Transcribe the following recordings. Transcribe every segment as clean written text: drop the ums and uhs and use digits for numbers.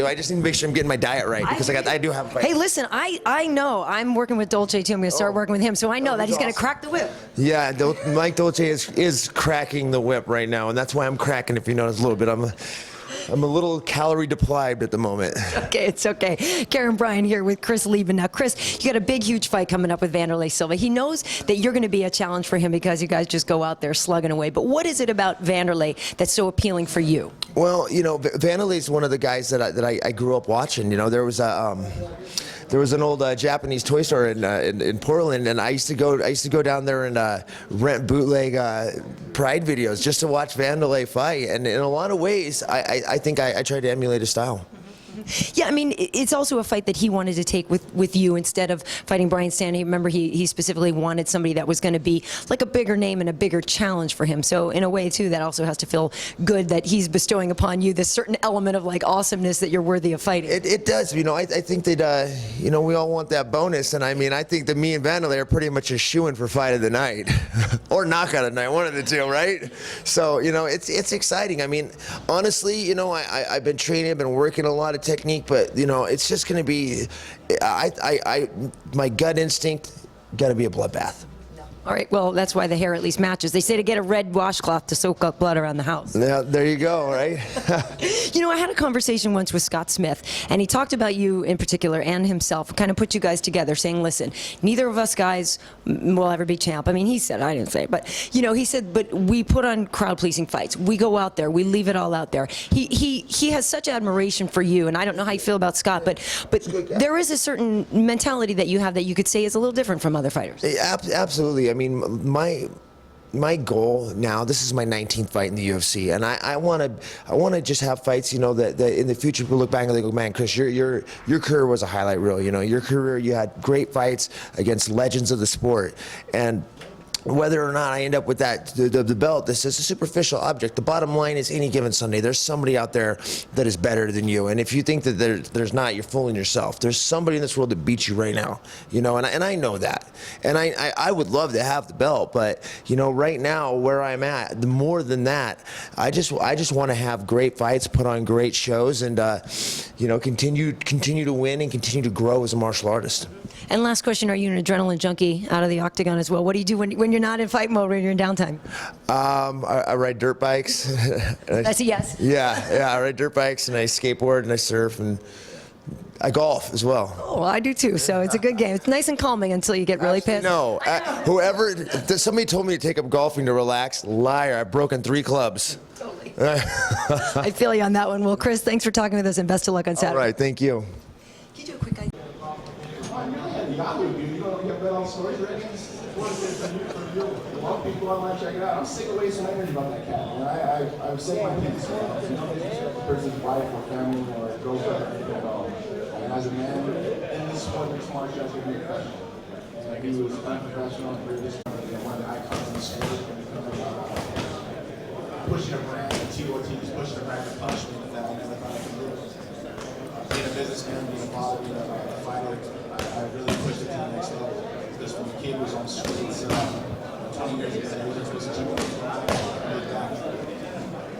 I just need to make sure I'm getting my diet right because I do have a fight. Hey, listen, I know. I'm working with Dolce too. I'm going to start working with him, so I know that he's going to crack the whip. Yeah, Mike Dolce is cracking the whip right now, and that's why I'm cracking. If you notice a little bit, I'm a little calorie deprived at the moment. Okay, it's okay. Karyn Bryant here with Chris Leben. Now, Chris, you got a big, huge fight coming up with Wanderlei Silva. He knows that you're going to be a challenge for him because you guys just go out there slugging away. But what is it about Wanderlei that's so appealing for you? Well, you know, Wanderlei is one of the guys that I grew up watching. You know, there was an old Japanese toy store in Portland, and I used to go down there and rent bootleg Pride videos just to watch Wanderlei fight. And in a lot of ways, I think I tried to emulate his style. Yeah, I mean, it's also a fight that he wanted to take with you instead of fighting Brian Stanley. Remember, he specifically wanted somebody that was going to be like a bigger name and a bigger challenge for him. So in a way, too, that also has to feel good that he's bestowing upon you this certain element of like awesomeness that you're worthy of fighting. It does. You know, I think that, you know, we all want that bonus. And I mean, I think that me and Wanderlei are pretty much a shoo-in for fight of the night or knockout of the night, one of the two, right? So, you know, it's exciting. I mean, honestly, you know, I've been training, I've been working a lot of technique, but you know, it's just going to be, my gut instinct got to be a bloodbath. All right, well, that's why the hair at least matches. They say to get a red washcloth to soak up blood around the house. Yeah, there you go, right? You know, I had a conversation once with Scott Smith, and he talked about you in particular and himself, kind of put you guys together, saying, listen, neither of us guys will ever be champ. I mean, he said, I didn't say it, but, you know, he said, but we put on crowd-pleasing fights. We go out there. We leave it all out there. He has such admiration for you, and I don't know how you feel about Scott, but there is a certain mentality that you have that you could say is a little different from other fighters. Absolutely. I mean, my goal now, this is my 19th fight in the UFC, and I want to just have fights, you know, that in the future people look back and they go, man, Chris, your career was a highlight reel. You know, your career, you had great fights against legends of the sport, and whether or not I end up with the belt, this is a superficial object. The bottom line is any given Sunday, there's somebody out there that is better than you. And if you think that there's not, you're fooling yourself. There's somebody in this world that beats you right now, you know, and I know that. And I would love to have the belt, but, you know, right now where I'm at, more than that, I just want to have great fights, put on great shows, and, you know, continue to win and continue to grow as a martial artist. And last question, are you an adrenaline junkie out of the octagon as well? What do you do when you're not in fight mode, when you're in downtime? I ride dirt bikes. That's a yes. Yeah, I ride dirt bikes and I skateboard and I surf and I golf as well. Oh, I do too, so it's a good game. It's nice and calming until you get really pissed. No, somebody told me to take up golfing to relax. Liar, I've broken 3 clubs. Totally. I feel you on that one. Well, Chris, thanks for talking with us and best of luck on Saturday. All right, thank you. Can you do a quick guy? You don't get bet on stories already? A lot of people online check it out. I'm sick of wasting energy about that cat. You know, I've said my piece. You know, disrespect the person's wife or family or girlfriend or anything at all. And as a man in this sport, mixed martial arts, you can be a professional. Like he was unprofessional and really just one of the icons in the sport. Pushing a brand, T.O.T.'s pushing a brand to punch me that I never thought I could do. Being a businessman, being a father, being a fighter, I really pushed it to the next level. Because when the kid was on the streets 20 years ago, he was just supposed to look back.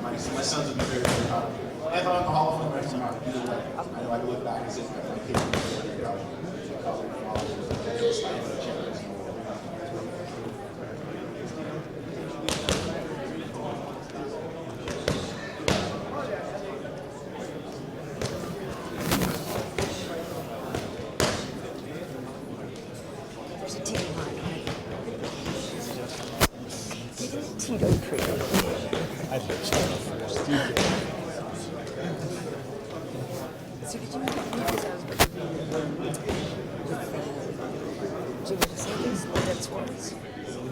My sons would be very, very proud of me. If I'm in the Hall of Fame next time, either way, I know I can look back and say my kid would be very proud of me. Because of my father was a champion. Tito Trio. I'd like to start off first. So did you make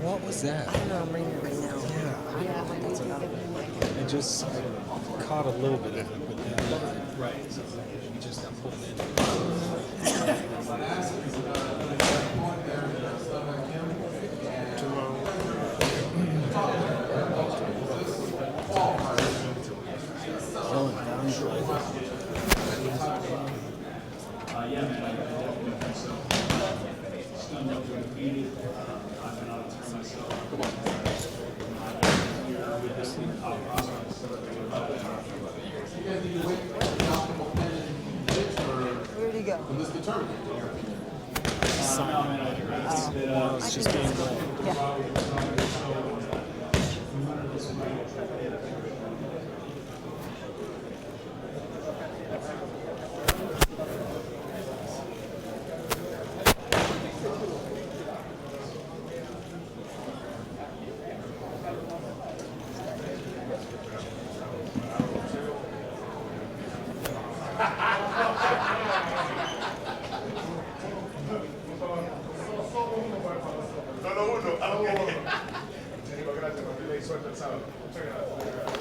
What was that? I don't know, I'm reading it right now. Yeah. I just caught a little bit of it, but then right. We just got pulled in. When this determined, in your opinion? No, it's just being real. No, no, uno. Ah, ok. Gracias, suerte el sábado. Muchas gracias.